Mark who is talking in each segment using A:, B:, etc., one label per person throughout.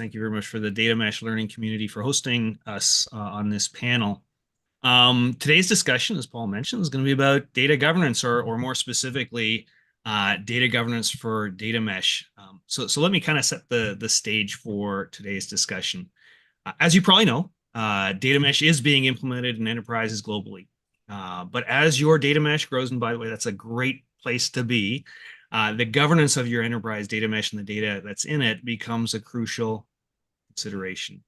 A: Thank you very much for the Data Mesh Learning community for hosting us on this panel. Today's discussion, as Paul mentioned, is going to be about data governance, or more specifically, data governance for data mesh. So let me kind of set the stage for today's discussion. As you probably know, data mesh is being implemented in enterprises globally. But as your data mesh grows, and by the way, that's a great place to be, the governance of your enterprise data mesh and the data that's in it becomes a crucial consideration.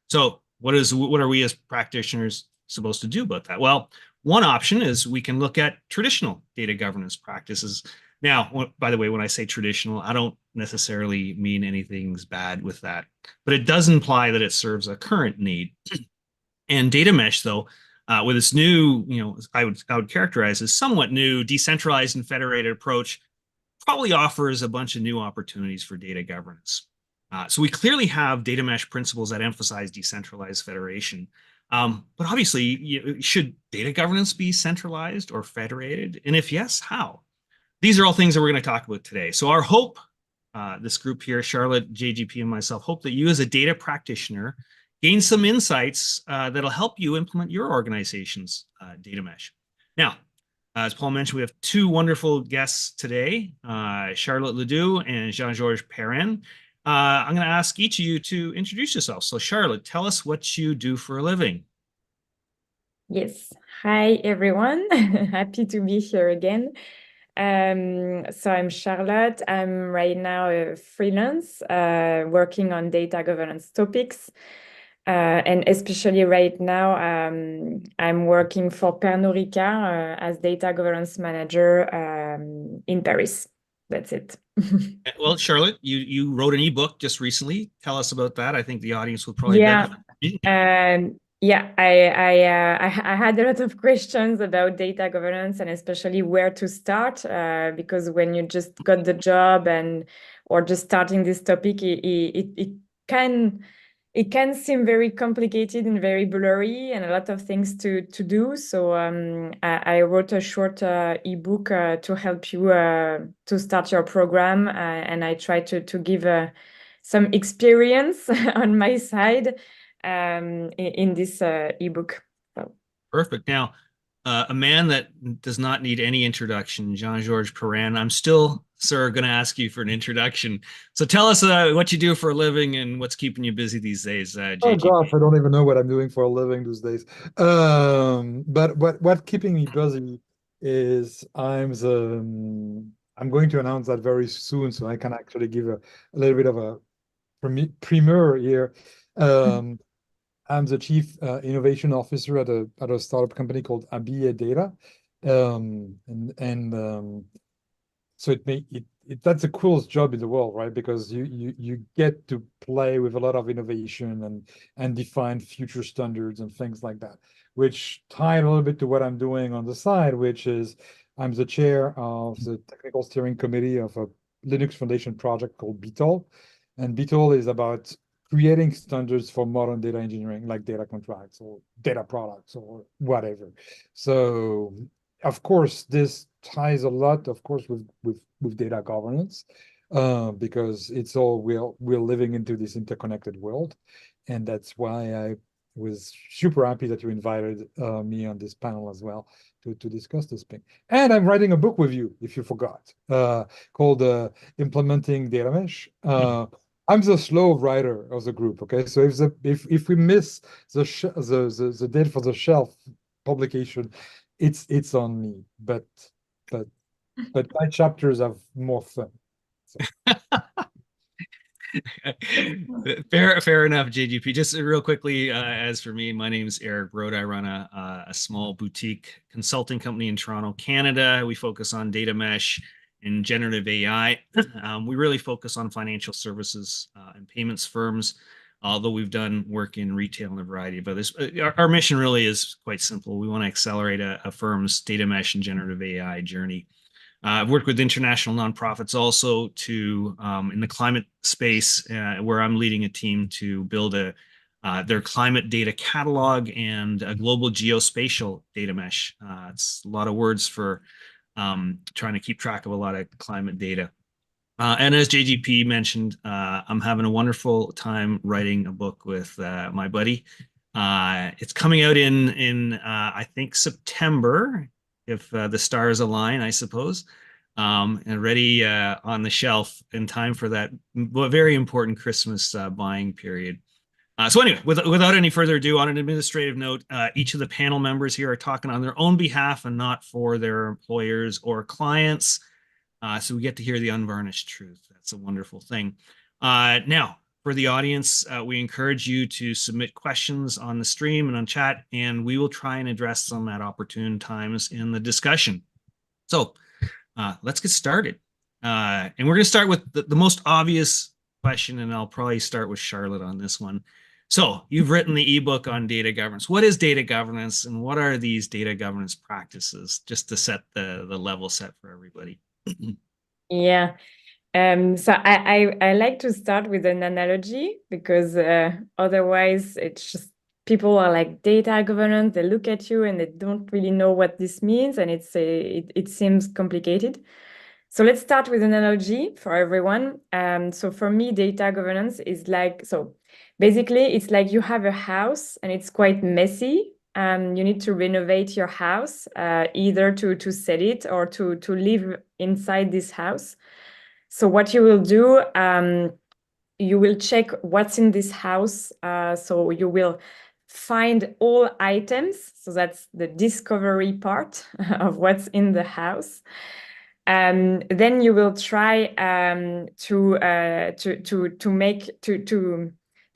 A: So what are we as practitioners supposed to do about that? Well, one option is we can look at traditional data governance practices. Now, by the way, when I say traditional, I don't necessarily mean anything's bad with that, but it does imply that it serves a current need. And data mesh, though, with its new, I would characterize as somewhat new, decentralized and federated approach, probably offers a bunch of new opportunities for data governance. So we clearly have data mesh principles that emphasize decentralized federation. But obviously, should data governance be centralized or federated? And if yes, how? These are all things that we're going to talk about today. So our hope, this group here, Charlotte, JGP, and myself, hope that you as a data practitioner gain some insights that'll help you implement your organization's data mesh. Now, as Paul mentioned, we have two wonderful guests today, Charlotte Ledoux and Jean-Georges Perrin. I'm going to ask each of you to introduce yourself. So Charlotte, tell us what you do for a living.
B: Yes. Hi, everyone. Happy to be here again. So I'm Charlotte. I'm right now a freelance working on data governance topics. And especially right now, I'm working for Pernod Ricard as data governance manager in Paris. That's it.
A: Well, Charlotte, you wrote an ebook just recently. Tell us about that. I think the audience will probably
B: Yeah.
A: benefit.
B: Yeah, I had a lot of questions about data governance and especially where to start because when you just got the job or just starting this topic, it can seem very complicated and very blurry and a lot of things to do. So I wrote a short ebook to help you to start your program, and I try to give some experience on my side in this ebook. So.
A: Perfect. Now, a man that does not need any introduction, Jean-Georges Perrin. I'm still, sir, going to ask you for an introduction. So tell us what you do for a living and what's keeping you busy these days,
C: Oh
A: JG.
C: gosh, I don't even know what I'm doing for a living these days. But what keeping me busy is I'm going to announce that very soon, so I can actually give a little bit of a premiere here. I'm the chief innovation officer at a startup company called Aida. So that's the coolest job in the world, right? Because you get to play with a lot of innovation and define future standards and things like that, which tie a little bit to what I'm doing on the side, which is I'm the chair of the technical steering committee of a Linux Foundation project called BTOL. And BTOL is about creating standards for modern data engineering, like data contracts or data products or whatever. So, of course, this ties a lot, of course, with data governance, because it's all we're living into this interconnected world, and that's why I was super happy that you invited me on this panel as well to discuss this thing. And I'm writing a book with you, if you forgot, called Implementing Data Mesh. I'm the slow writer of the group. Okay, so if we miss the date for the shelf publication, it's on me. But my chapters have more fun. So.
A: Fair enough, JGP. Just real quickly, as for me, my name is Eric Broda. I run a small boutique consulting company in Toronto, Canada. We focus on data mesh and generative AI. We really focus on financial services and payments firms, although we've done work in retail and a variety of others. Our mission really is quite simple. We want to accelerate a firm's data mesh and generative AI journey. I've worked with international nonprofits also in the climate space, where I'm leading a team to build their climate data catalog and a global geospatial data mesh. It's a lot of words for trying to keep track of a lot of climate data. And as JGP mentioned, I'm having a wonderful time writing a book with my buddy. It's coming out in I think September, if the stars align, I suppose, and ready on the shelf in time for that very important Christmas buying period. So anyway, without any further ado, on an administrative note, each of the panel members here are talking on their own behalf and not for their employers or clients. So we get to hear the unvarnished truth. That's a wonderful thing. Now, for the audience, we encourage you to submit questions on the stream and on chat, and we will try and address them at opportune times in the discussion. So let's get started. And we're going to start with the most obvious question, and I'll probably start with Charlotte on this one. So you've written the ebook on data governance. What is data governance, and what are these data governance practices, just to set the level set for everybody?
B: Yeah. So I like to start with an analogy, because otherwise it's just people are like data governance. They look at you and they don't really know what this means, and it seems complicated. So let's start with an analogy for everyone. So for me, data governance is like, so basically it's like you have a house and it's quite messy. You need to renovate your house, either to sell it or to live inside this house. So what you will do, you will check what's in this house. So you will find all items. So that's the discovery part of what's in the house. Then you will try to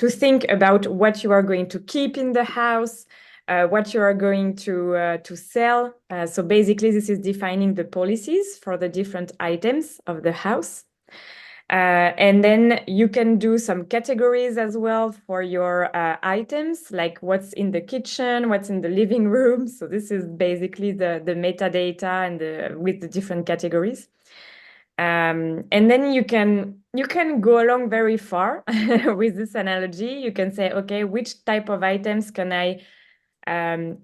B: think about what you are going to keep in the house, what you are going to sell. So basically, this is defining the policies for the different items of the house. And then you can do some categories as well for your items, like what's in the kitchen, what's in the living room. So this is basically the metadata and with the different categories. And then you can go along very far with this analogy. You can say, okay, which type of items can I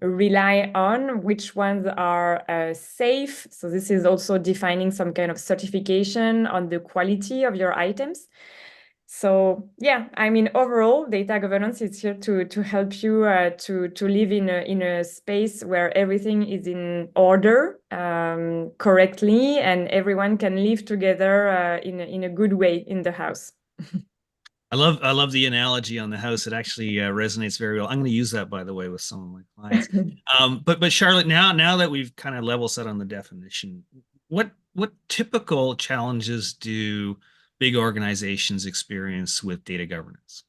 B: rely on, which ones are safe. So this is also defining some kind of certification on the quality of your items. So yeah, I mean, overall, data governance is here to help you to live in a space where everything is in order correctly, and everyone can live together in a good way in the house.
A: I love the analogy on the house. It actually resonates very well. I'm going to use that, by the way, with some of my clients. But Charlotte, now that we've kind of level set on the definition, what typical challenges do big organizations experience with data governance?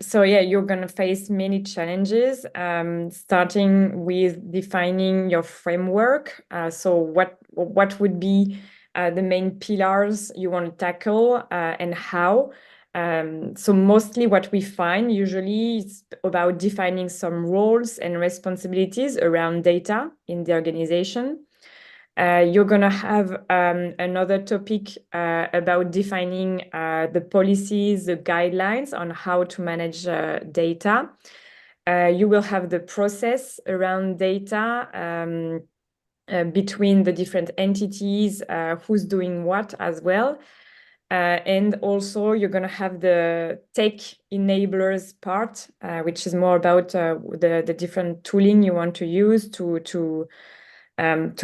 B: So yeah, you're going to face many challenges, starting with defining your framework. So what would be the main pillars you want to tackle, and how? So mostly what we find usually is about defining some roles and responsibilities around data in the organization. You're going to have another topic about defining the policies, the guidelines on how to manage data. You will have the process around data between the different entities, who's doing what as well. And also you're going to have the tech enablers part, which is more about the different tooling you want to use to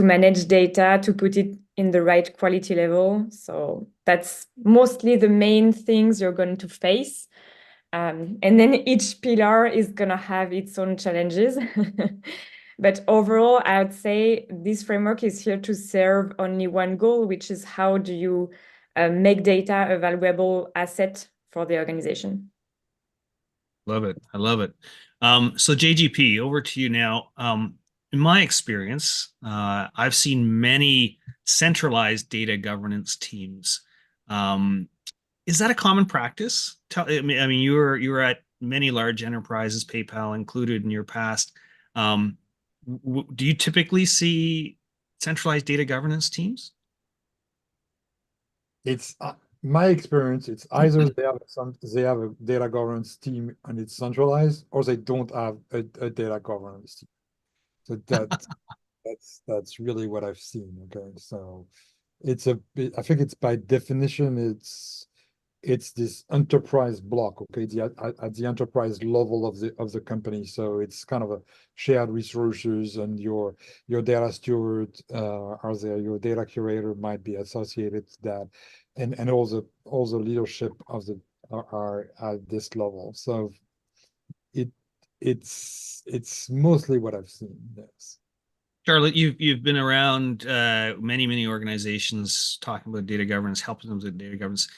B: manage data, to put it in the right quality level. So that's mostly the main things you're going to face. And then each pillar is going to have its own challenges. But overall, I would say this framework is here to serve only one goal, which is how do you make data a valuable asset for the organization.
A: Love it. I love it. So JGP, over to you now. In my experience, I've seen many centralized data governance teams. Is that a common practice? I mean, you were at many large enterprises, PayPal included in your past. Do you typically see centralized data governance teams?
C: It's my experience. It's either they have a data governance team and it's centralized, or they don't have a data governance team. So that's really what I've seen. Okay, so I think it's by definition, it's this enterprise block, okay, at the enterprise level of the company. So it's kind of a shared resources, and your data steward are there, your data curator might be associated to that, and all the leadership of the are at this level. So it it's mostly what I've seen. Yes.
A: Charlotte, you've been around many organizations talking about data governance, helping them with data governance.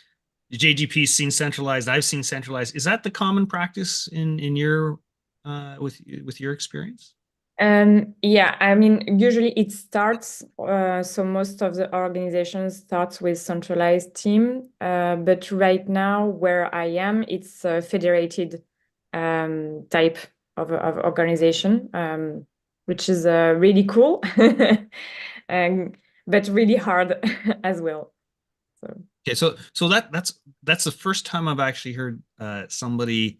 A: The JGP's seen centralized. I've seen centralized. Is that the common practice in your with your experience?
B: Yeah, I mean, usually it starts, so most of the organizations starts with centralized team, but right now where I am, it's a federated type of organization, which is really cool, but really hard as well. So.
A: Okay, so that's the first time I've actually heard somebody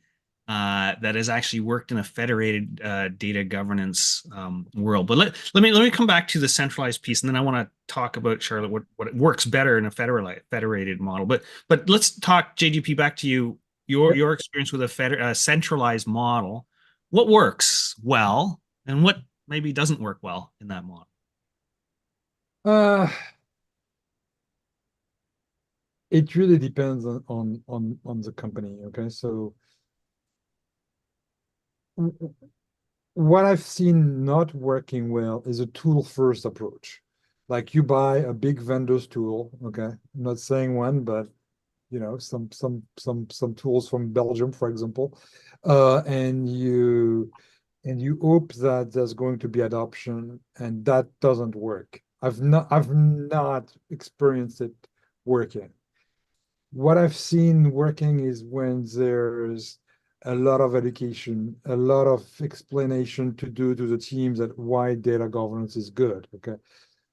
A: that has actually worked in a federated data governance world. But let me come back to the centralized piece, and then I want to talk about, Charlotte, what works better in a federated model. But let's talk, JGP, back to you. Your experience with a centralized model. What works well, and what maybe doesn't work well in that model?
C: It really depends on the company. Okay, so what I've seen not working well is a tool first approach. Like you buy a big vendor's tool. Okay, I'm not saying one, but you know, some tools from Belgium, for example, and you hope that there's going to be adoption, and that doesn't work. I've not experienced it working. What I've seen working is when there's a lot of education, a lot of explanation to do to the teams that why data governance is good. Okay,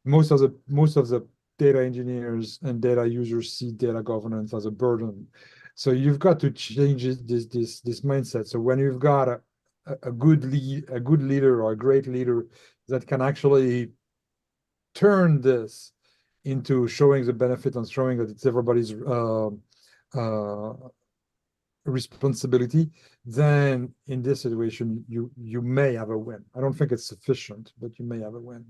C: most of the data engineers and data users see data governance as a burden. So you've got to change this mindset. So when you've got a good leader or a great leader that can actually turn this into showing the benefit and showing that it's everybody's uh, responsibility, then in this situation, you may have a win. I don't think it's sufficient, but you may have a win.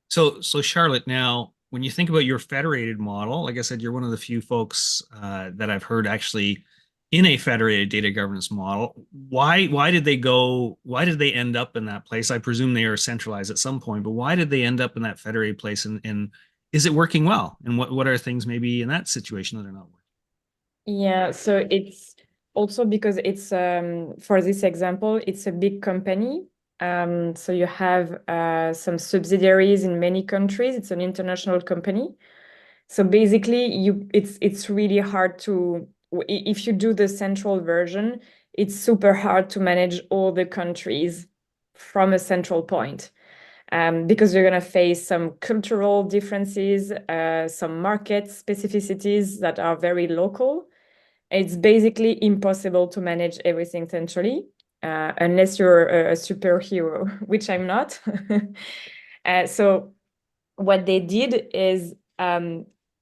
A: So Charlotte, now when you think about your federated model, like I said, you're one of the few folks that I've heard actually in a federated data governance model. Why did they go? Why did they end up in that place? I presume they are centralized at some point, but why did they end up in that federated place? And is it working well? And what are things maybe in that situation that are not working?
B: Yeah, so it's also because it's for this example, it's a big company. So you have some subsidiaries in many countries. It's an international company. So basically, it's really hard to, if you do the central version, it's super hard to manage all the countries from a central point. Because you're going to face some cultural differences, some market specificities that are very local. It's basically impossible to manage everything centrally, unless you're a superhero, which I'm not. So what they did is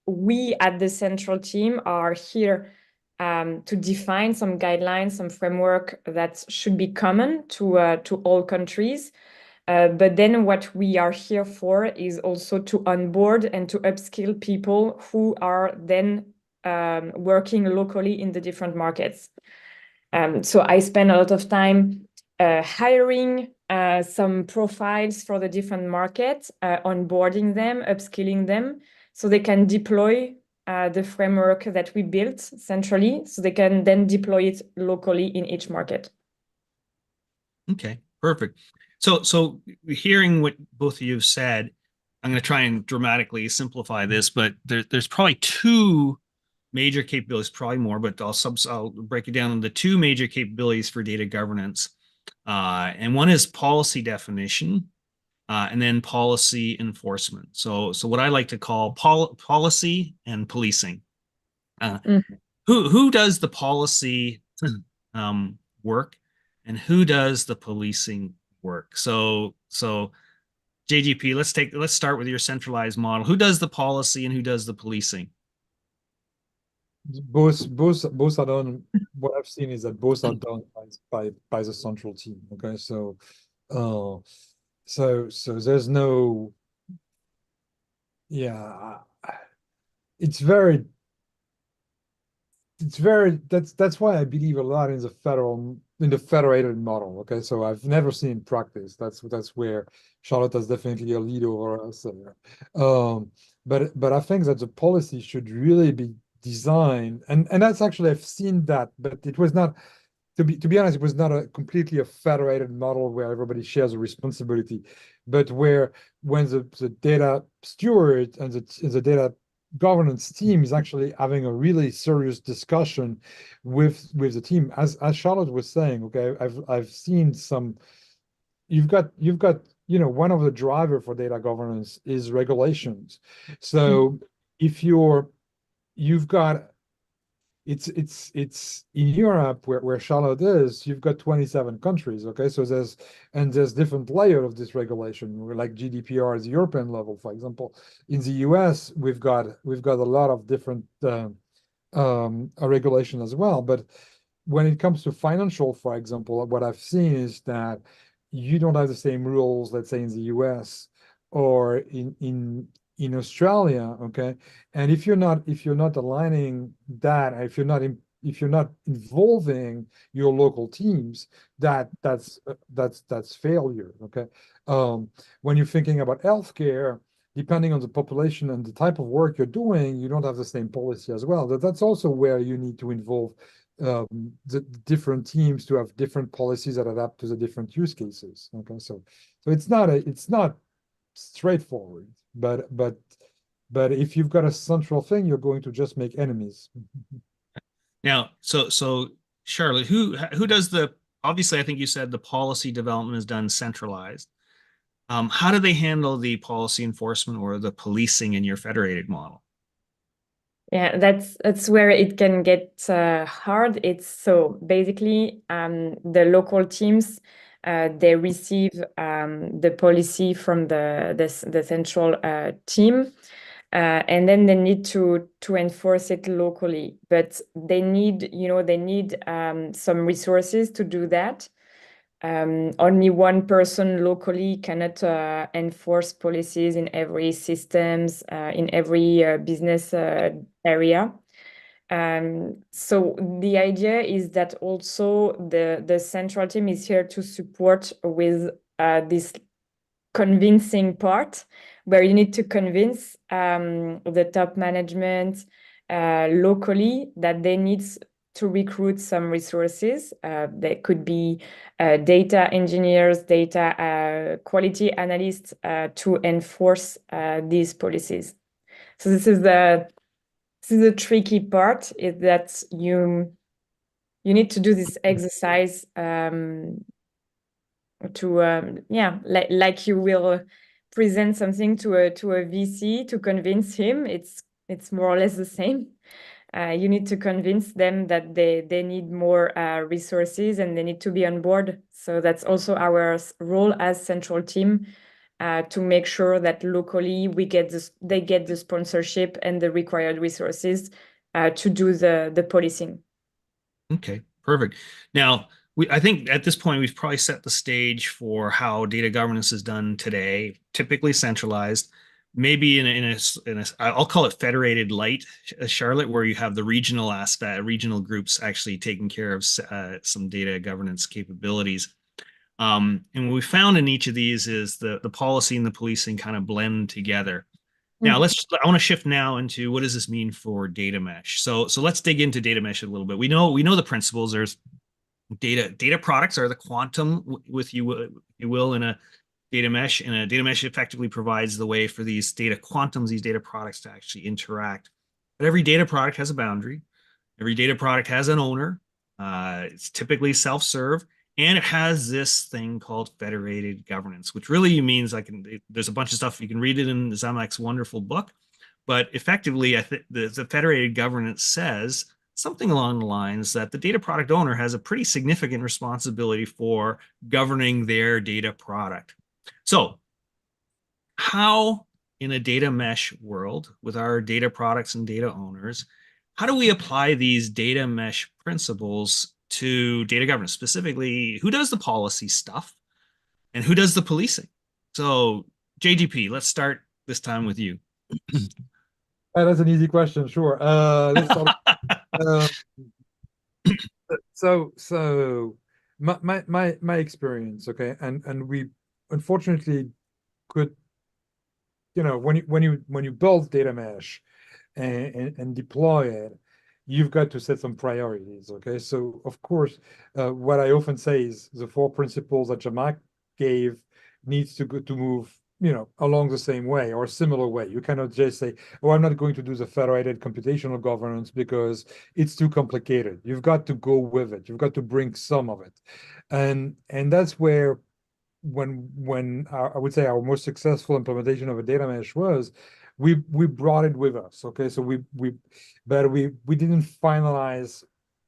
B: we at the central team are here to define some guidelines, some framework that should be common to all countries. But then what we are here for is also to onboard and to upskill people who are then working locally in the different markets. So I spend a lot of time hiring some profiles for the different markets, onboarding them, upskilling them, so they can deploy the framework that we built centrally, so they can then deploy it locally in each market.
A: Okay, perfect. So hearing what both of you have said, I'm going to try and dramatically simplify this, but there's probably two major capabilities, probably more, but I'll break it down into two major capabilities for data governance. And one is policy definition, and then policy enforcement. So what I like to call policy and policing. Who does the policy work, and who does the policing work? So JGP, let's start with your centralized model. Who does the policy and who does the policing?
C: Both are done. What I've seen is that both are done by the central team. Okay, so there's no, yeah, it's very that's why I believe a lot in the federated model. Okay, so I've never seen in practice. That's where Charlotte has definitely a lead over us there. But I think that the policy should really be designed, and that's actually I've seen that, but it was not, to be honest, it was not a completely a federated model where everybody shares a responsibility, but where when the data steward and the data governance team is actually having a really serious discussion with the team, as Charlotte was saying. Okay, I've seen some. You've got one of the driver for data governance is regulations. So if you've got it's in Europe where Charlotte is, you've got 27 countries. Okay, so there's different layer of this regulation, like GDPR is the European level, for example. In the US, we've got a lot of different regulation as well. But when it comes to financial, for example, what I've seen is that you don't have the same rules, let's say in the US or in Australia. Okay, and if you're not aligning that, if you're not involving your local teams, that's failure. Okay, when you're thinking about healthcare, depending on the population and the type of work you're doing, you don't have the same policy as well. That's also where you need to involve the different teams to have different policies that adapt to the different use cases. Okay, so it's not straightforward, but if you've got a central thing, you're going to just make enemies.
A: Now, so Charlotte, who does obviously I think you said the policy development is done centralized. How do they handle the policy enforcement or the policing in your federated model?
B: Yeah, that's where it can get hard. It's so basically the local teams they receive the policy from the central team, and then they need to enforce it locally. But they need some resources to do that. Only one person locally cannot enforce policies in every systems, in every business area. So the idea is that also the central team is here to support with this convincing part, where you need to convince the top management locally that they need to recruit some resources. They could be data engineers, data quality analysts to enforce these policies. So this is the tricky part, is that you need to do this exercise to like you will present something to a VC to convince him. It's more or less the same. You need to convince them that they need more resources and they need to be on board. So that's also our role as central team, to make sure that locally they get the sponsorship and the required resources to do the policing.
A: Okay, perfect. Now, I think at this point we've probably set the stage for how data governance is done today, typically centralized, maybe in a I'll call it federated light, Charlotte, where you have the regional aspect, regional groups actually taking care of some data governance capabilities. And what we found in each of these is the policy and the policing kind of blend together. Now I want to shift now into what does this mean for data mesh. So let's dig into data mesh a little bit. We know the principles. There's data products are the quantum, with you will, in a data mesh, and a data mesh effectively provides the way for these data quantums, these data products, to actually interact. But every data product has a boundary. Every data product has an owner. It's typically self-serve, and it has this thing called federated governance, which really means there's a bunch of stuff you can read it in Zamek's wonderful book, but effectively, I think the federated governance says something along the lines that the data product owner has a pretty significant responsibility for governing their data product. So how in a data mesh world with our data products and data owners, how do we apply these data mesh principles to data governance? Specifically, who does the policy stuff and who does the policing? So, JGP, let's start this time with you.
C: That's an easy question, sure. Let's start. uh, so my experience, okay, and we unfortunately could, when you build data mesh and deploy it, you've got to set some priorities, okay? So of course, what I often say is the four principles that Jamak gave needs to move, along the same way or a similar way. You cannot just say, oh, I'm not going to do the federated computational governance because it's too complicated. You've got to go with it. You've got to bring some of it. And that's where when I would say our most successful implementation of a data mesh was, we brought it with us. Okay, so we didn't finalize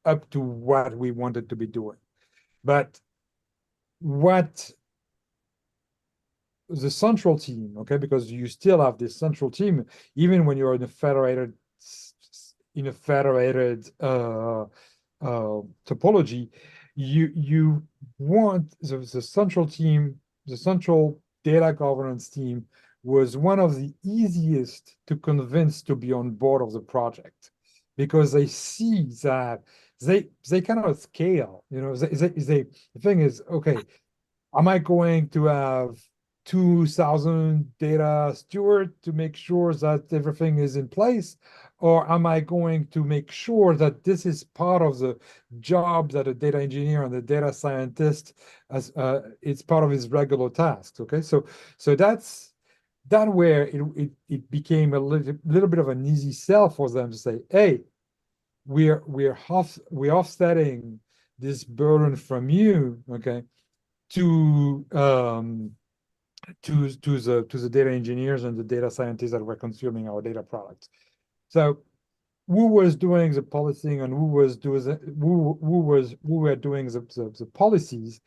C: up to what we wanted to be doing, but what the central team, okay, because you still have this central team even when you're in a federated topology. You want the central team, the central data governance team was one of the easiest to convince to be on board of the project, because they see that they cannot scale. The thing is, okay, am I going to have 2,000 data steward to make sure that everything is in place? Or am I going to make sure that this is part of the job that a data engineer and the data scientist, as it's part of his regular tasks? Okay, so that's where it became a little bit of an easy sell for them to say, hey, we're offsetting this burden from you, okay, to the data engineers and the data scientists that were consuming our data products. So who was doing the policing and who were doing the policies?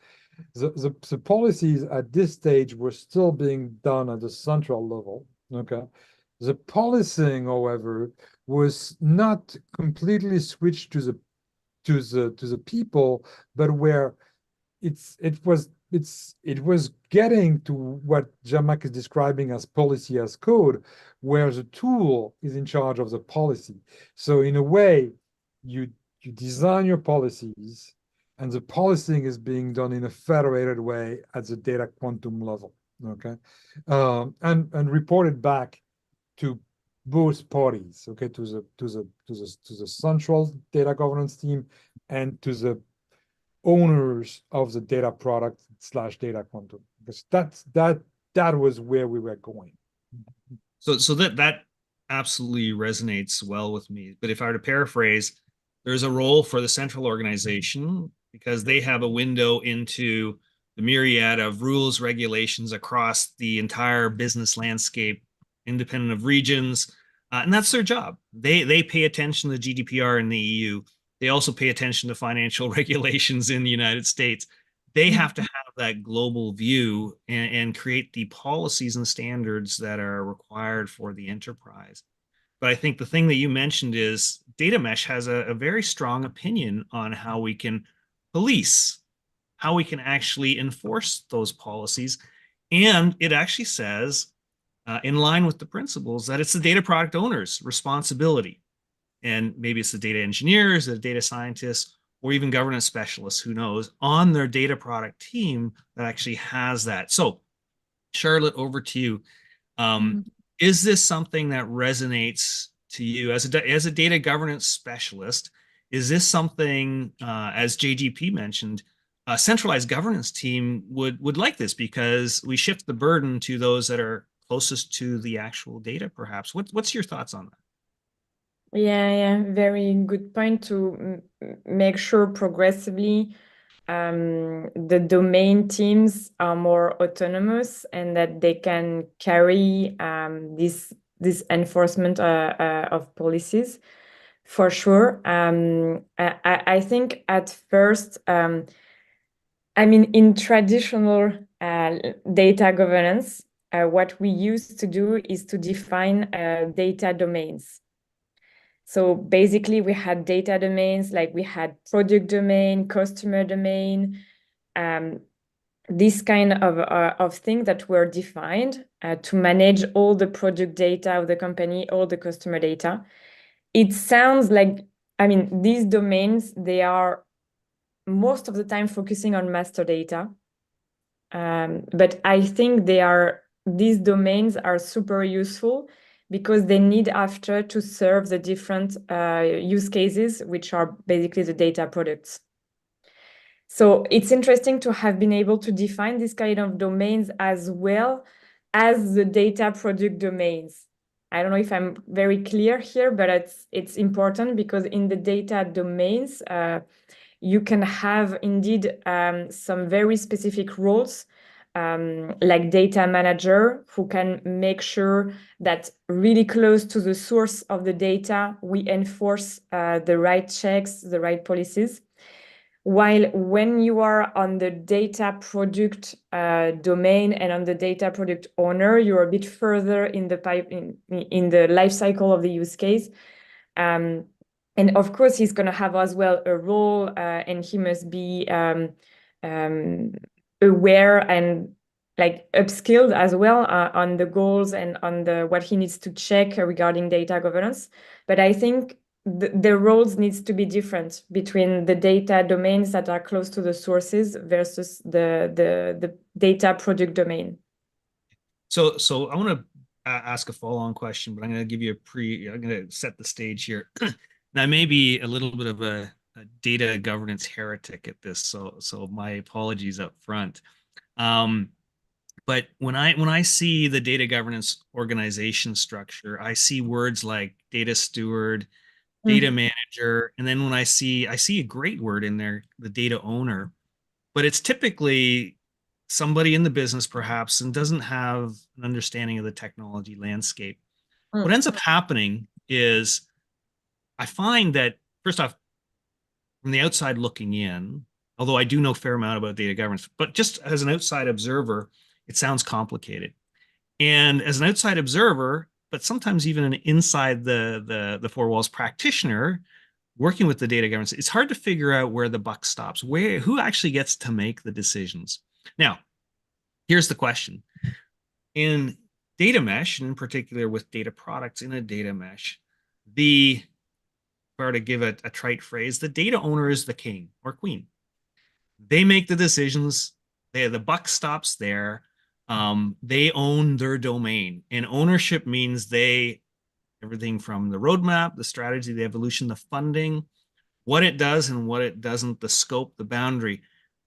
C: The policies at this stage were still being done at the central level. Okay. The policing, however, was not completely switched to the people, but where it was getting to what Jamak is describing as policy as code, where the tool is in charge of the policy. So in a way, you design your policies, and the policing is being done in a federated way at the data quantum level. Okay, and reported back to both parties. Okay, to the central data governance team and to the owners of the data product / data quantum, because that was where we were going.
A: So that absolutely resonates well with me. But if I were to paraphrase, there's a role for the central organization because they have a window into the myriad of rules, regulations across the entire business landscape, independent of regions, and that's their job. They pay attention to GDPR in the EU. They also pay attention to financial regulations in the United States. They have to have that global view and create the policies and standards that are required for the enterprise. But I think the thing that you mentioned is data mesh has a very strong opinion on how we can police, how we can actually enforce those policies. And it actually says, in line with the principles, that it's the data product owner's responsibility. And maybe it's the data engineers, the data scientists, or even governance specialists, who knows, on their data product team that actually has that. So, Charlotte, over to you. Is this something that resonates to you as a data governance specialist? Is this something, as JGP mentioned, a centralized governance team would like this because we shift the burden to those that are closest to the actual data, perhaps? What's your thoughts on that?
B: Yeah, very good point to make sure progressively the domain teams are more autonomous and that they can carry this enforcement of policies, for sure. I think at first, I mean, in traditional data governance, what we used to do is to define data domains. So basically, we had data domains, like we had product domain, customer domain, this kind of thing that were defined to manage all the product data of the company, all the customer data. It sounds like, I mean, these domains, they are most of the time focusing on master data. But I think these domains are super useful because they need after to serve the different use cases, which are basically the data products. So it's interesting to have been able to define this kind of domains as well as the data product domains. I don't know if I'm very clear here, but it's important because in the data domains, you can have indeed some very specific roles, like data manager, who can make sure that really close to the source of the data, we enforce the right checks, the right policies. While when you are on the data product domain and on the data product owner, you're a bit further in the life cycle of the use case. And of course, he's going to have as well a role, and he must be aware and like upskilled as well on the goals and on what he needs to check regarding data governance. But I think the roles needs to be different between the data domains that are close to the sources versus the data product domain.
A: So I want to ask a follow-on question, but I'm going to give you I'm going to set the stage here. Now, I may be a little bit of a data governance heretic at this, so my apologies up front. But when I see the data governance organization structure, I see words like data steward, data manager, and then when I see a great word in there, the data owner, but it's typically somebody in the business perhaps and doesn't have an understanding of the technology landscape. What ends up happening is I find that, first off, from the outside looking in, although I do know a fair amount about data governance, but just as an outside observer, it sounds complicated. And as an outside observer, but sometimes even an inside the four walls practitioner working with the data governance, it's hard to figure out where the buck stops, who actually gets to make the decisions. Now, here's the question. In data mesh, and in particular with data products in a data mesh, if I were to give a trite phrase, the data owner is the king or queen. They make the decisions. The buck stops there. They own their domain, and ownership means everything from the roadmap, the strategy, the evolution, the funding, what it does and what it doesn't, the scope, the boundary.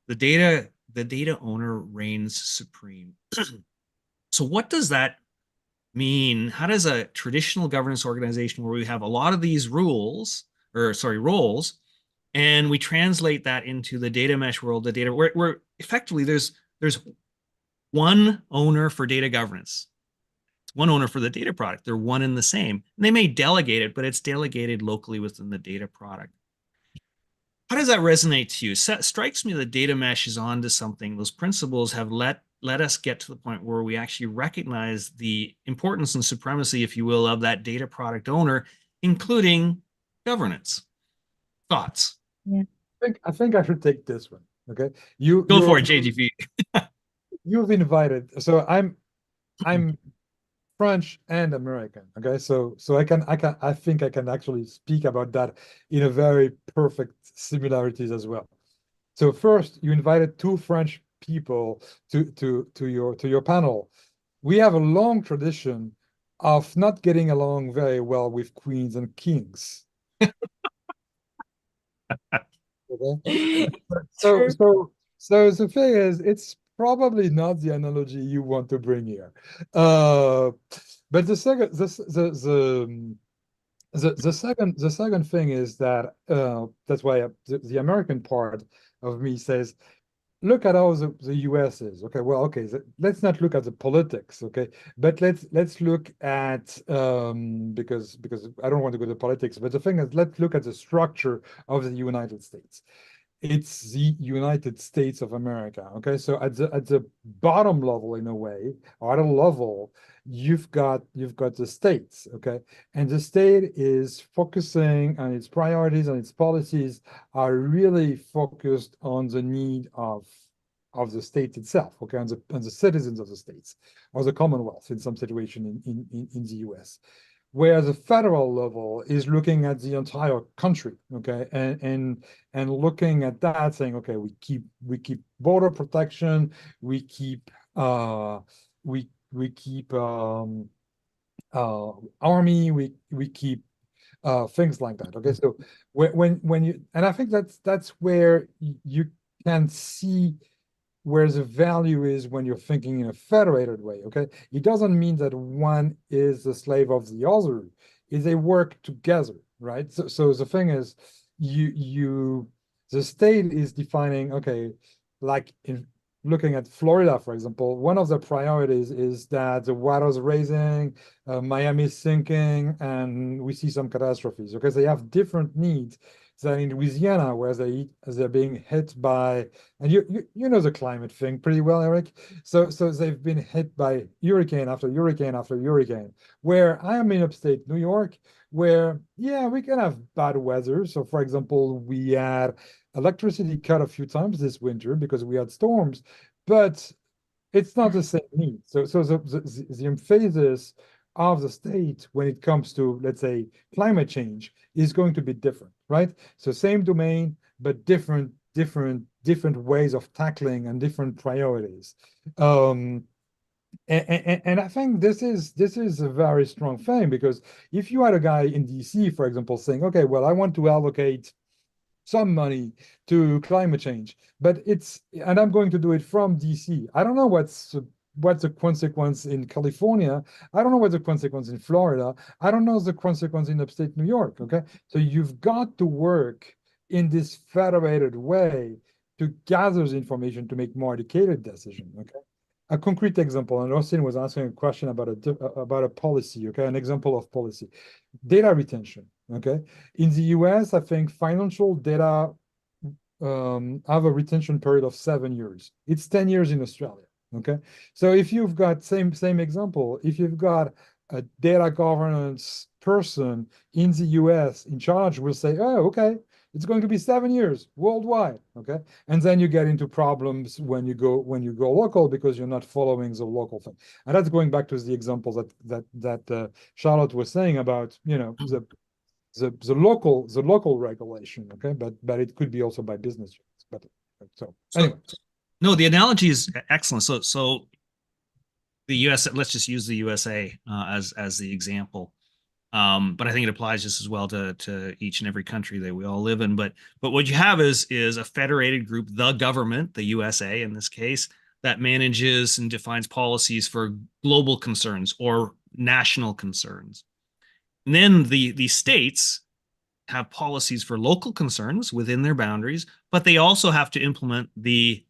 A: The data owner reigns supreme. So what does that mean? How does a traditional governance organization where we have a lot of these roles, and we translate that into the data mesh world, the data where effectively there's one owner for data governance, one owner for the data product. They're one and the same. And they may delegate it, but it's delegated locally within the data product. How does that resonate to you? It strikes me that data mesh is onto something. Those principles have let us get to the point where we actually recognize the importance and supremacy, if you will, of that data product owner, including governance. Thoughts?
B: Yeah.
C: I think I should take this one. Okay,
A: go for it, JGP.
C: You've invited. So I'm French and American. Okay, so I think I can actually speak about that in a very perfect similarities as well. So first, you invited two French people to your panel. We have a long tradition of not getting along very well with queens and kings. Okay? So the thing is, it's probably not the analogy you want to bring here. But the second thing is that that's why the American part of me says, look at how the US is. Okay, well, okay, let's not look at the politics, okay, but let's look at because I don't want to go to politics, but the thing is, let's look at the structure of the United States. it's the United States of America. Okay, so at the bottom level, in a way, or at a level, you've got the states. Okay, and the state is focusing on its priorities and its policies are really focused on the need of the state itself. Okay, on the citizens of the states or the Commonwealth in some situation in the U.S. Where the federal level is looking at the entire country, okay, and looking at that, saying, okay, we keep border protection, we keep army, we keep things like that. Okay, so when you, and I think that's where you can see where the value is when you're thinking in a federated way. Okay, it doesn't mean that one is the slave of the other. Is they work together, right? So the thing is, the state is defining, okay, like in looking at Florida, for example, one of the priorities is that the water's rising, Miami's sinking, and we see some catastrophes. Okay, so they have different needs than in Louisiana, where they're being hit by, and you know the climate thing pretty well, Eric. So they've been hit by hurricane after hurricane after hurricane. Where I am in upstate New York, where yeah, we can have bad weather. So for example, we had electricity cut a few times this winter because we had storms, but it's not the same need. So the emphasis of the state when it comes to, let's say, climate change is going to be different, right? So same domain, but different ways of tackling and different priorities. And I think this is a very strong thing, because if you had a guy in DC, for example, saying, okay, well, I want to allocate some money to climate change, but and I'm going to do it from DC. I don't know what's the consequence in California. I don't know what's the consequence in Florida. I don't know the consequence in upstate New York. Okay, so you've got to work in this federated way to gather the information to make more educated decision. Okay, a concrete example, and Austin was asking a question about a policy. Okay, an example of policy, data retention. Okay, in the US, I think financial data have a retention period of 7 years. It's 10 years in Australia. Okay, so if you've got same example, if you've got a data governance person in the US in charge, will say, oh, okay, it's going to be 7 years worldwide. Okay, and then you get into problems when you go local, because you're not following the local thing. And that's going back to the examples that Charlotte was saying about, you know, the local regulation. Okay, but it could be also by business. But so anyway.
A: No, the analogy is excellent. So the US, let's just use the USA as the example. But I think it applies just as well to each and every country that we all live in. But what you have is a federated group, the government, the USA in this case, that manages and defines policies for global concerns or national concerns. And then the states have policies for local concerns within their boundaries, but they also have to implement the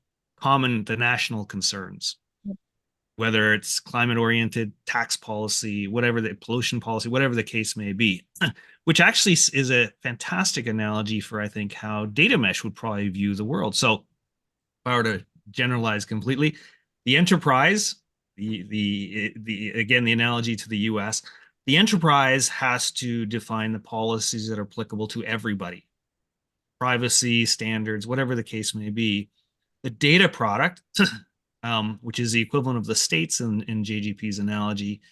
A: national concerns, whether it's climate-oriented, tax policy, whatever the pollution policy, whatever the case may be, which actually is a fantastic analogy for, I think, how data mesh would probably view the world. So if I were to generalize completely, the enterprise, again, the analogy to the US, the enterprise has to define the policies that are applicable to everybody, privacy, standards, whatever the case may be. The data product, which is the equivalent of the states in JGP's analogy,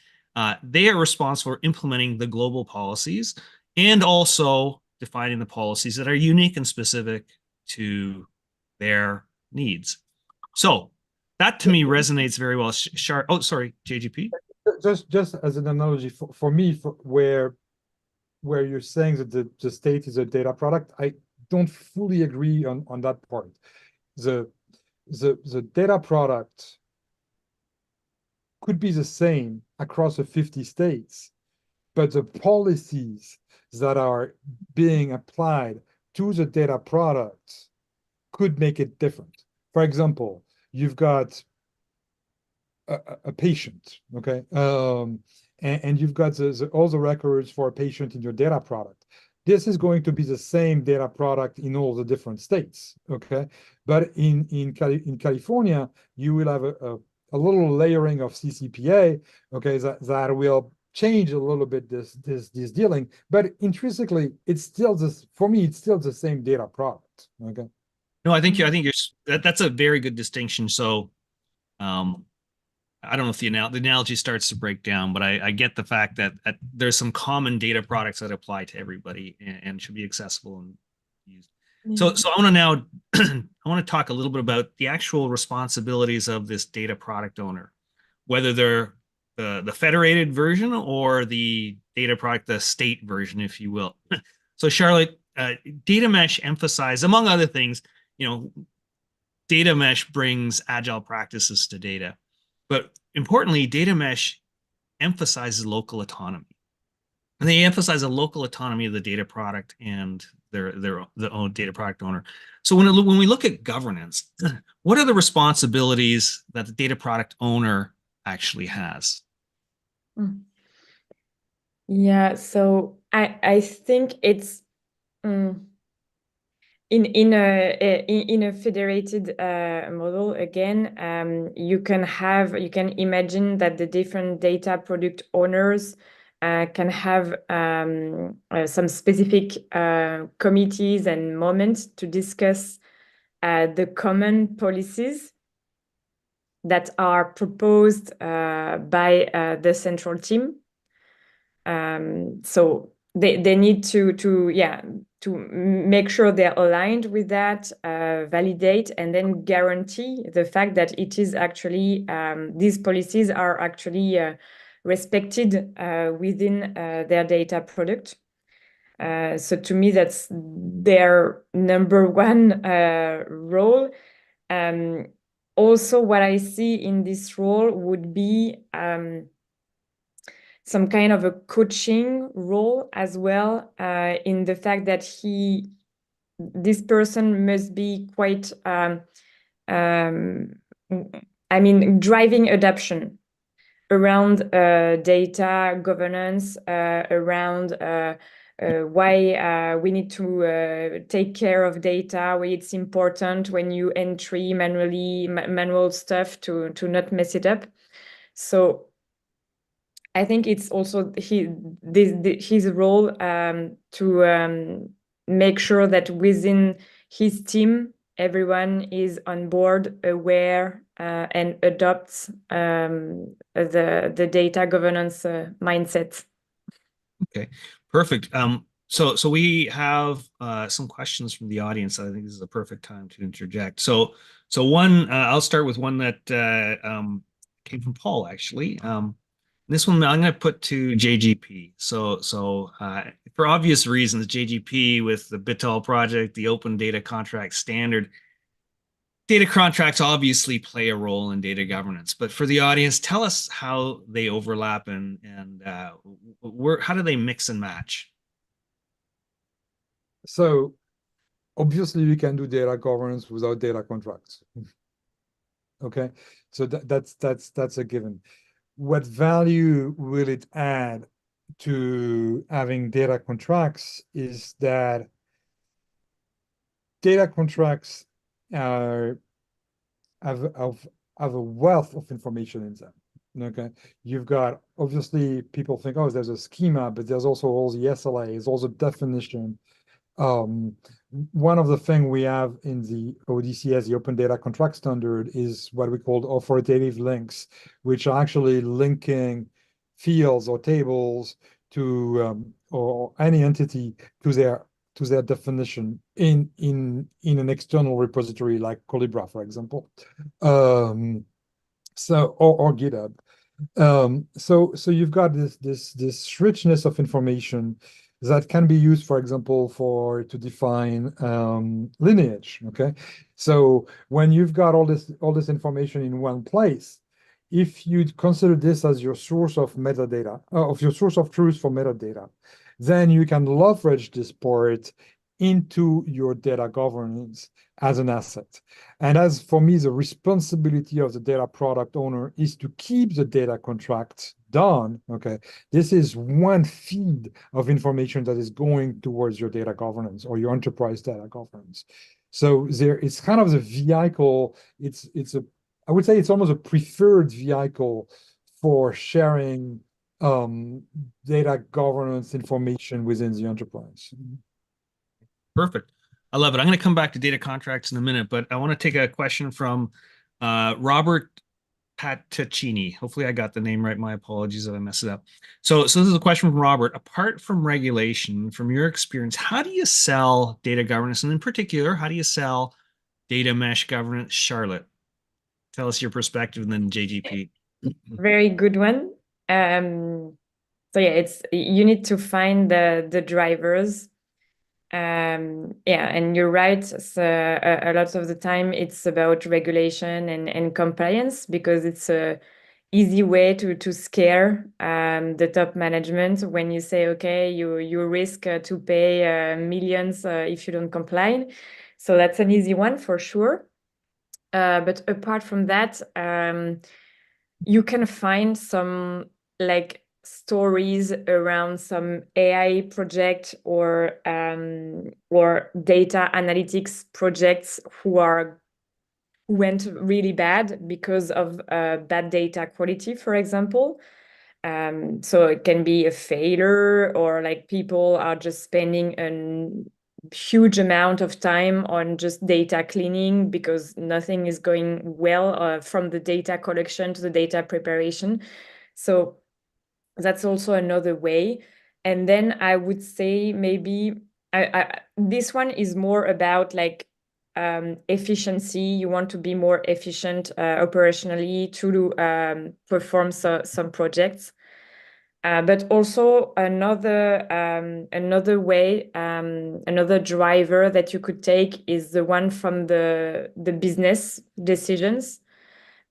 A: they are responsible for implementing the global policies and also defining the policies that are unique and specific to their needs. So that to me resonates very well. Oh, sorry, JGP.
C: Just as an analogy for me, where you're saying that the state is a data product, I don't fully agree on that part. The data product could be the same across the 50 states, but the policies that are being applied to the data product could make it different. For example, you've got a patient, okay, and you've got all the records for a patient in your data product, this is going to be the same data product in all the different states, okay? But in California, you will have a little layering of CCPA, okay, that will change a little bit this dealing, but intrinsically, it's still this, for me, it's still the same data product, okay?
A: No, I think that's a very good distinction. So, I don't know if the analogy starts to break down, but I get the fact that there's some common data products that apply to everybody and should be accessible and used. So I want to now I want to talk a little bit about the actual responsibilities of this data product owner, whether they're the federated version or the data product, the state version, if you will. So Charlotte, data mesh emphasizes, among other things, data mesh brings agile practices to data. But importantly, data mesh emphasizes local autonomy. And they emphasize the local autonomy of the data product and their own data product owner. So when we look at governance, what are the responsibilities that the data product owner actually has?
B: Yeah, so I think it's in a federated model, again, you can imagine that the different data product owners can have some specific committees and moments to discuss the common policies that are proposed by the central team. So they need to make sure they're aligned with that, validate, and then guarantee the fact that it is actually these policies are actually respected within their data product. So to me, that's their number one role. Also, what I see in this role would be some kind of a coaching role as well, in the fact that this person must be quite, driving adoption around data governance, around why we need to take care of data, why it's important when you entry manual stuff to not mess it up. So I think it's also his role to make sure that within his team, everyone is on board, aware, and adopts the data governance mindset.
A: Okay, perfect. So we have some questions from the audience. I think this is a perfect time to interject. So one, I'll start with one that came from Paul, actually. This one I'm going to put to JGP. So for obvious reasons, JGP with the BITOL project, the Open Data Contract Standard, data contracts obviously play a role in data governance. But for the audience, tell us how they overlap and how do they mix and match?
C: So obviously you can do data governance without data contracts. Okay, so that's a given. What value will it add to having data contracts is that data contracts have a wealth of information in them. Okay, you've got, obviously people think, oh, there's a schema, but there's also all the SLAs, all the definition. One of the things we have in the ODCS, the Open Data Contract Standard, is what we call authoritative links, which are actually linking fields or tables to or any entity to their definition in an external repository like Collibra, for example, so or GitHub. So you've got this richness of information that can be used, for example, to define lineage. Okay, so when you've got all this information in one place, if you consider this as your source of metadata, of your source of truth for metadata, then you can leverage this part into your data governance as an asset. And as for me, the responsibility of the data product owner is to keep the data contract done. Okay. This is one feed of information that is going towards your data governance or your enterprise data governance. So it's kind of the vehicle. I would say it's almost a preferred vehicle for sharing data governance information within the enterprise.
A: Perfect. I love it. I'm going to come back to data contracts in a minute, but I want to take a question from Robert Pattaccini. Hopefully I got the name right. My apologies if I mess it up. So this is a question from Robert. Apart from regulation, from your experience, how do you sell data governance? And in particular, how do you sell data mesh governance, Charlotte? Tell us your perspective and then JGP.
B: Very good one. So yeah, you need to find the drivers. Yeah, and you're right. So, a lot of the time it's about regulation and compliance, because it's a easy way to scare the top management when you say, okay, you risk to pay millions if you don't comply. So that's an easy one for sure. But apart from that, you can find some like stories around some AI project or data analytics projects who went really bad because of bad data quality, for example. So it can be a failure, or like people are just spending a huge amount of time on just data cleaning because nothing is going well from the data collection to the data preparation. So that's also another way. And then I would say maybe this one is more about like efficiency. You want to be more efficient operationally to perform some projects. But also another way, another driver that you could take is the one from the business decisions.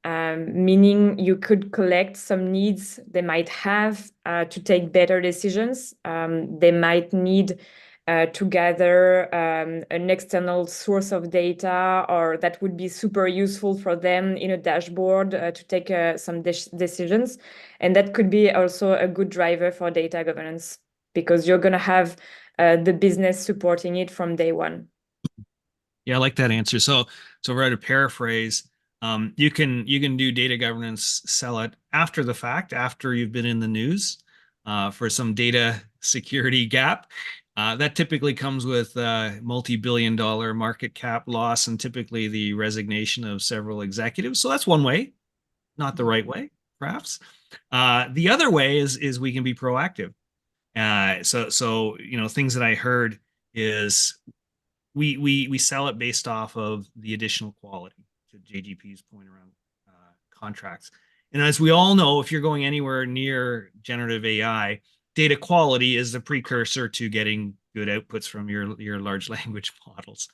B: Meaning you could collect some needs they might have to take better decisions. They might need to gather an external source of data, or that would be super useful for them in a dashboard to take some decisions. And that could be also a good driver for data governance, because you're going to have the business supporting it from day one.
A: Yeah, I like that answer. So we're to paraphrase. You can do data governance, sell it after the fact, after you've been in the news for some data security gap. That typically comes with multi-billion-dollar market cap loss and typically the resignation of several executives. So that's one way, not the right way, perhaps. The other way is we can be proactive. So things that I heard is we sell it based off of the additional quality, to JGP's point around contracts. And as we all know, if you're going anywhere near generative AI, data quality is the precursor to getting good outputs from your large language models.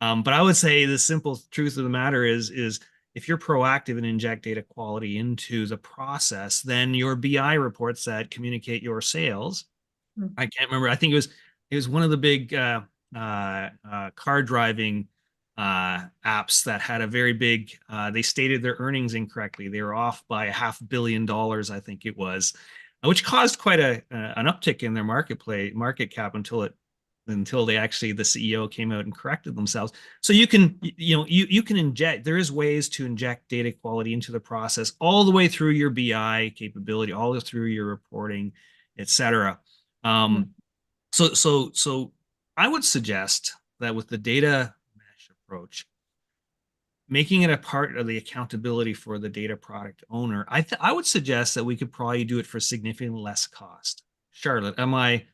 A: But I would say the simple truth of the matter is if you're proactive and inject data quality into the process, then your BI reports that communicate your sales. I can't remember. I think it was one of the big car driving apps that had a very big, they stated their earnings incorrectly. They were off by $500 million, I think it was, which caused quite an uptick in their market cap until they actually, the CEO came out and corrected themselves. So you can inject, there is ways to inject data quality into the process all the way through your BI capability, all the way through your reporting, etc. So I would suggest that with the data mesh approach, making it a part of the accountability for the data product owner, I would suggest that we could probably do it for significantly less cost. Charlotte, am I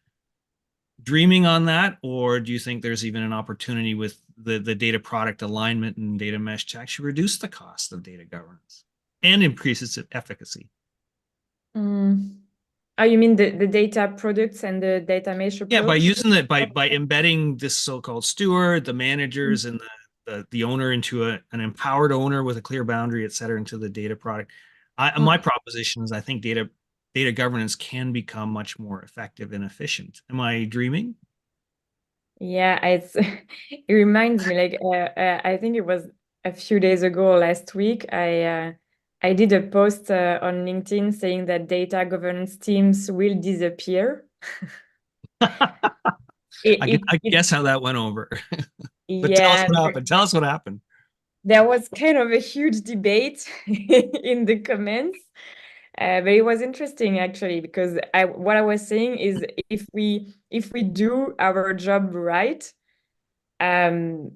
A: dreaming on that, or do you think there's even an opportunity with the data product alignment and data mesh to actually reduce the cost of data governance and increase its efficacy?
B: Oh, you mean the data products and the data mesh approach?
A: Yeah, by using it, by embedding this so-called steward, the managers, and the owner into an empowered owner with a clear boundary, et cetera, into the data product. My proposition is I think data governance can become much more effective and efficient. Am I dreaming?
B: Yeah, it's it reminds me like I think it was a few days ago, last week, I did a post on LinkedIn saying that data governance teams will disappear.
A: I
B: It
A: guess how that went over. But tell us
B: yeah,
A: what happened. Tell us what happened.
B: there was kind of a huge debate in the comments. But it was interesting actually because what I was saying is if we do our job right, the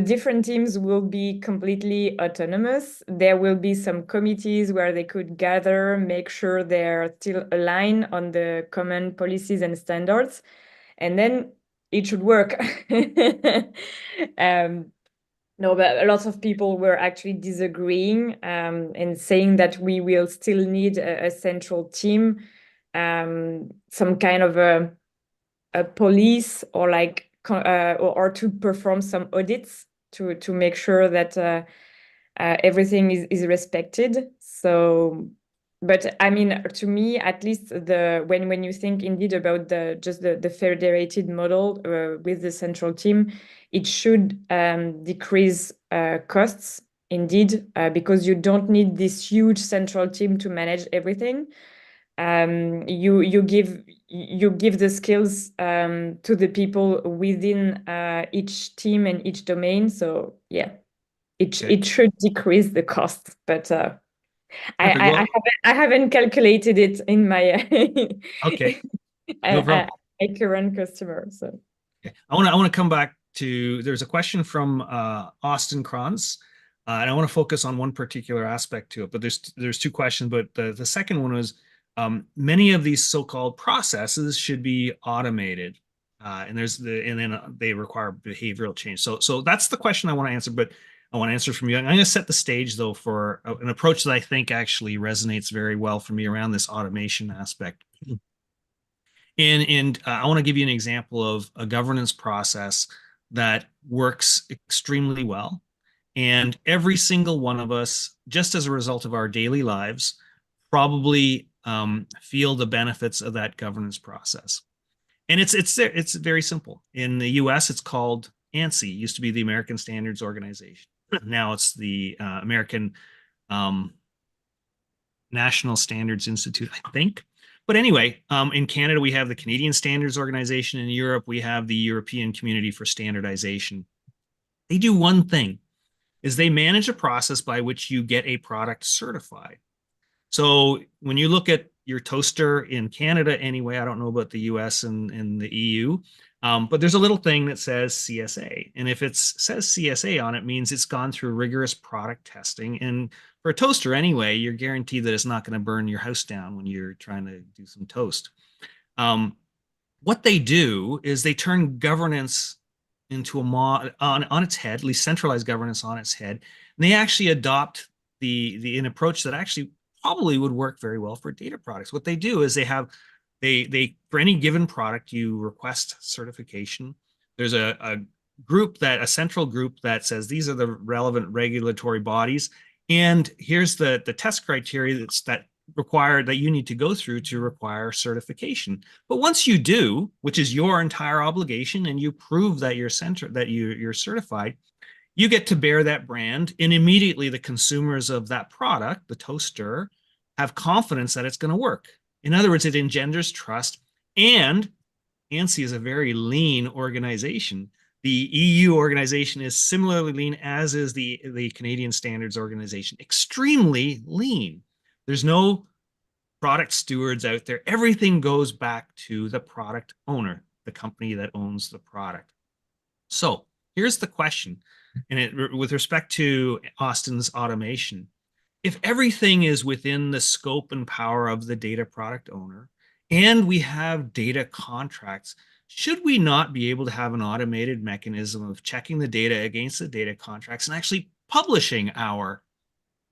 B: different teams will be completely autonomous. There will be some committees where they could gather, make sure they're still aligned on the common policies and standards, and then it should work. um, no, but a lot of people were actually disagreeing and saying that we will still need a central team, some kind of a police or like or to perform some audits to make sure that everything is respected. So, but I mean, to me, at least when you think indeed about the federated model with the central team, it should decrease costs indeed because you don't need this huge central team to manage everything. You give the skills to the people within each team and each domain. So yeah, it should decrease the cost, but
A: Perfect. Well,
B: I haven't calculated it in my
A: okay. No problem.
B: my current customer. So
A: Okay. I want to come back to, there's a question from Austin Kranz, and I want to focus on one particular aspect to it, but there's two questions, but the second one was many of these so-called processes should be automated. And then they require behavioral change. So that's the question I want to answer, but I want to answer from you. I'm going to set the stage though for an approach that I think actually resonates very well for me around this automation aspect. And I want to give you an example of a governance process that works extremely well. And every single one of us, just as a result of our daily lives, probably feel the benefits of that governance process. And it's very simple. In the US, it's called ANSI. It used to be the American Standards Organization. Now it's the American National Standards Institute, I think. But anyway, in Canada, we have the Canadian Standards Organization. In Europe, we have the European Community for Standardization. They do one thing, is they manage a process by which you get a product certified. So when you look at your toaster in Canada anyway, I don't know about the US and the EU, but there's a little thing that says CSA. And if it says CSA on it, means it's gone through rigorous product testing. And for a toaster anyway, you're guaranteed that it's not going to burn your house down when you're trying to do some toast. What they do is they turn governance into on its head, at least centralized governance on its head. And they actually adopt an approach that actually probably would work very well for data products. What they do is they for any given product, you request certification. There's a central group that says these are the relevant regulatory bodies, and here's the test criteria that you need to go through to require certification. But once you do, which is your entire obligation, and you prove that you're certified, you get to bear that brand, and immediately the consumers of that product, the toaster, have confidence that it's going to work. In other words, it engenders trust, and ANSI is a very lean organization. The EU organization is similarly lean, as is the Canadian Standards Organization. Extremely lean. There's no product stewards out there. Everything goes back to the product owner, the company that owns the product. So here's the question, and with respect to Austin's automation, if everything is within the scope and power of the data product owner, and we have data contracts, should we not be able to have an automated mechanism of checking the data against the data contracts and actually publishing our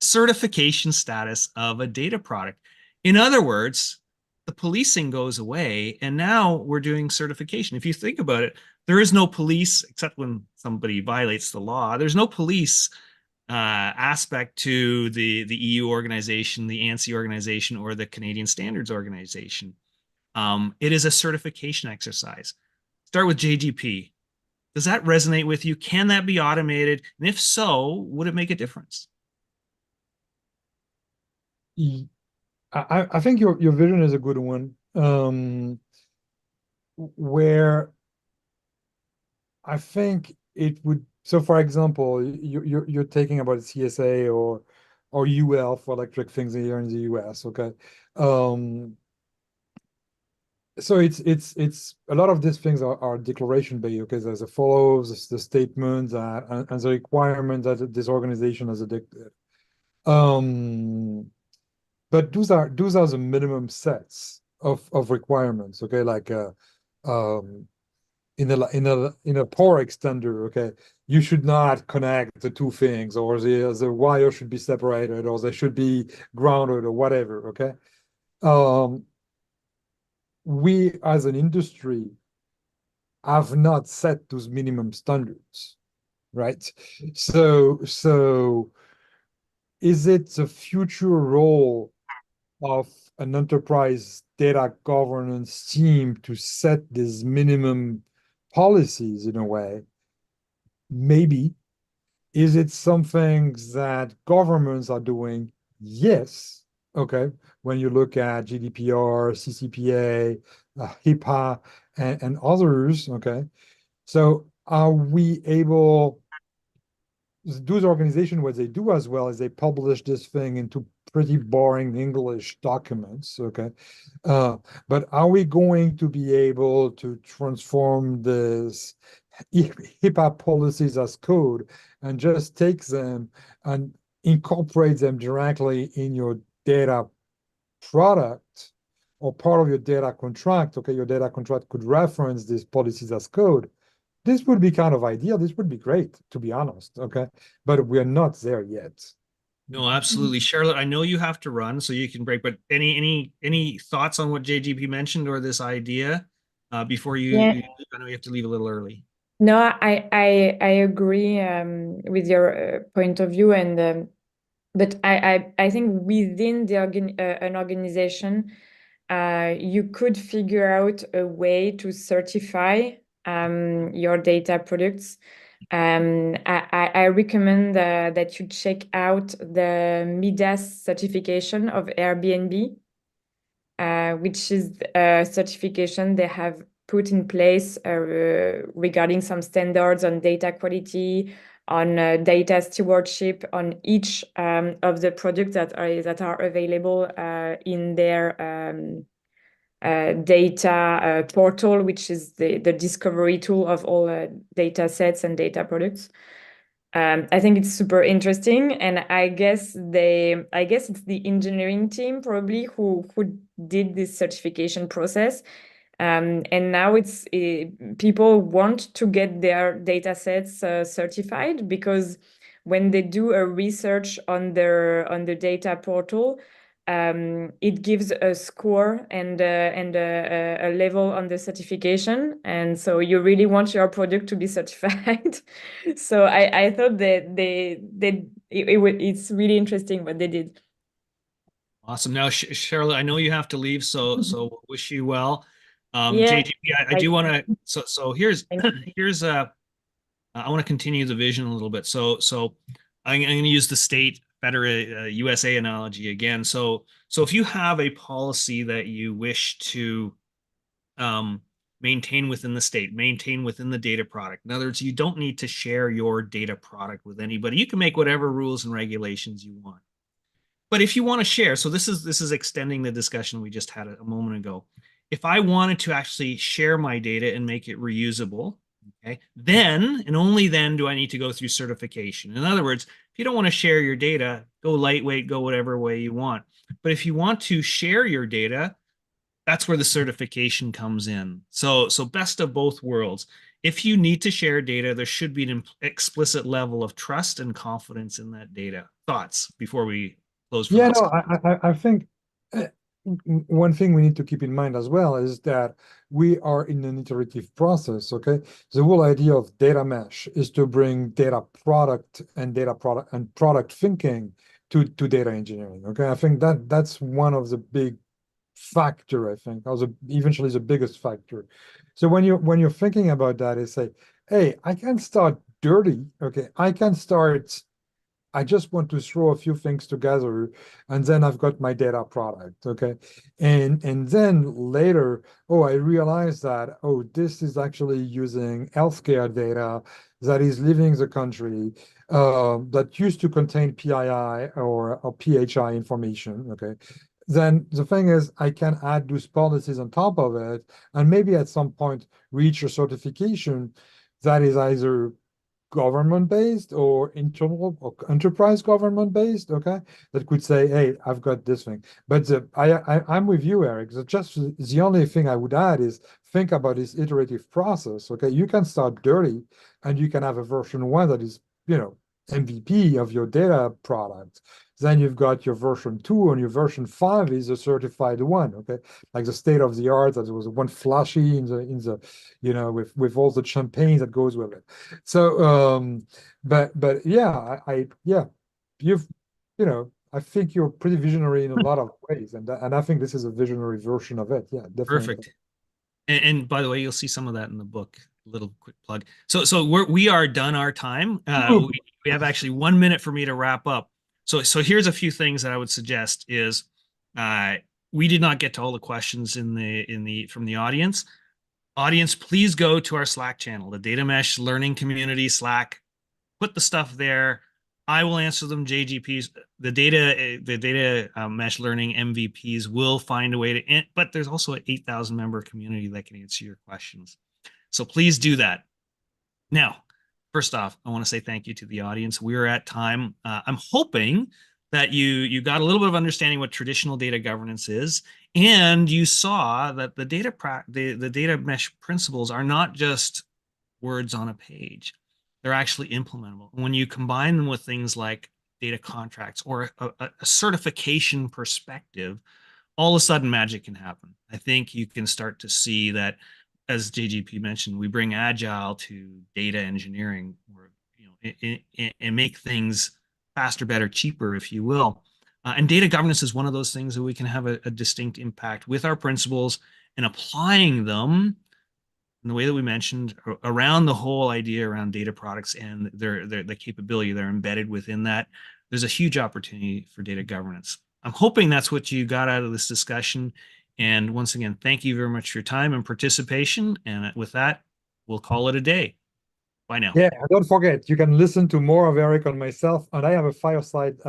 A: certification status of a data product? In other words, the policing goes away, and now we're doing certification. If you think about it, there is no police except when somebody violates the law. There's no police aspect to the EU organization, the ANSI organization, or the Canadian Standards Organization. It is a certification exercise. Start with JGP. Does that resonate with you? Can that be automated? And if so, would it make a difference?
C: I think your vision is a good one. Where I think it would. So, for example, you're taking about CSA or UL for electric things here in the US. Okay, so it's a lot of these things are declaration based. Okay, there's a follows the statements and the requirement that this organization has addicted. But those are the minimum sets of requirements. Okay, like in a power extender, okay, you should not connect the two things, or the wire should be separated, or they should be grounded, or whatever. Okay, we as an industry have not set those minimum standards, right? So is it the future role of an enterprise data governance team to set these minimum policies in a way? Maybe. Is it something that governments are doing? Yes. Okay. When you look at GDPR, CCPA, HIPAA, and others, okay. So are we able, those organizations, what they do as well is they publish this thing into pretty boring English documents, okay? But are we going to be able to transform this HIPAA policies as code and just take them and incorporate them directly in your data product or part of your data contract? Okay, your data contract could reference these policies as code. This would be kind of ideal. This would be great, to be honest. Okay, but we're not there yet.
A: No, absolutely. Charlotte, I know you have to run, so you can break, but any thoughts on what JGP mentioned or this idea before
B: Yeah.
A: I know you have to leave a little early.
B: No, I agree with your point of view, and but I think within an organization, you could figure out a way to certify your data products. I recommend that you check out the MIDAS certification of Airbnb, which is a certification they have put in place regarding some standards on data quality, on data stewardship, on each of the products that are available in their data portal, which is the discovery tool of all data sets and data products. I think it's super interesting, and I guess it's the engineering team probably who did this certification process. And now it's people want to get their data sets certified, because when they do a research on the data portal, it gives a score and a level on the certification, and so you really want your product to be certified. So I thought that it's really interesting what they did.
A: Awesome. Now, Charlotte, I know you have to leave, so wish you well.
B: Yeah,
A: JGP, I do want to. So here's I want to continue the vision a little bit. So I'm going to use the state federated USA analogy again. So if you have a policy that you wish to maintain within the state, maintain within the data product. In other words, you don't need to share your data product with anybody. You can make whatever rules and regulations you want. But if you want to share, so this is extending the discussion we just had a moment ago. If I wanted to actually share my data and make it reusable, okay, then and only then do I need to go through certification. In other words, if you don't want to share your data, go lightweight, go whatever way you want. But if you want to share your data, that's where the certification comes in. So best of both worlds. If you need to share data, there should be an explicit level of trust and confidence in that data. Thoughts before we close?
C: Yeah, no, I think one thing we need to keep in mind as well is that we are in an iterative process. Okay, the whole idea of data mesh is to bring data product and product thinking to data engineering. Okay, I think that's one of the big factor, I think, or eventually the biggest factor. So when you're thinking about that, it's say, hey, I can start dirty. Okay, I just want to throw a few things together, and then I've got my data product. Okay, and then later, oh, I realize that, oh, this is actually using healthcare data that is leaving the country, that used to contain PII or PHI information. Okay, then the thing is, I can add those policies on top of it, and maybe at some point reach a certification that is either government-based or internal or enterprise government-based, okay, that could say, hey, I've got this thing. But I'm with you, Eric. So just the only thing I would add is think about this iterative process, okay? You can start dirty and you can have a version 1 that is, MVP of your data product. Then you've got your version 2, and your version 5 is a certified one, okay? Like the state of the art, that was one flashy in the with all the champagne that goes with it. So but yeah, yeah, you've I think you're pretty visionary in a lot of ways, and I think this is a visionary version of it. Yeah, definitely.
A: Perfect. And by the way, you'll see some of that in the book. Little quick plug. So we are done our time. We have actually 1 minute for me to wrap up. So here's a few things that I would suggest is we did not get to all the questions from the audience. Audience, please go to our Slack channel, the Data Mesh Learning Community Slack. Put the stuff there. I will answer them. JGPs, the data mesh learning MVPs will find a way to, but there's also an 8,000 member community that can answer your questions. So please do that. Now, first off, I want to say thank you to the audience. We're at time. I'm hoping that you got a little bit of understanding what traditional data governance is, and you saw that the data mesh principles are not just words on a page. They're actually implementable. When you combine them with things like data contracts or a certification perspective, all of a sudden magic can happen. I think you can start to see that, as JGP mentioned, we bring agile to data engineering, or and make things faster, better, cheaper, if you will. And data governance is one of those things that we can have a distinct impact with our principles and applying them in the way that we mentioned around the whole idea around data products and the capability they're embedded within that. There's a huge opportunity for data governance. I'm hoping that's what you got out of this discussion. And once again, thank you very much for your time and participation. And with that, we'll call it a day. Bye now.
C: Yeah, and don't forget, you can listen to more of Eric and myself, and I have a fireside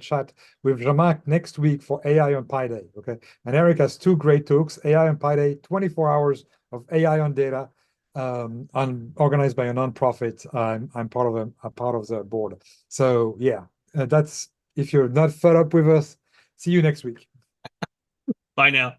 C: chat with Jean-Marc next week for AI on Pi Day. Okay, and Eric has 2 great talks: AI on Pi Day, 24 hours of AI on data, organized by a nonprofit. I'm part of the board. So yeah, that's, if you're not fed up with us, see you next week.
A: Bye now.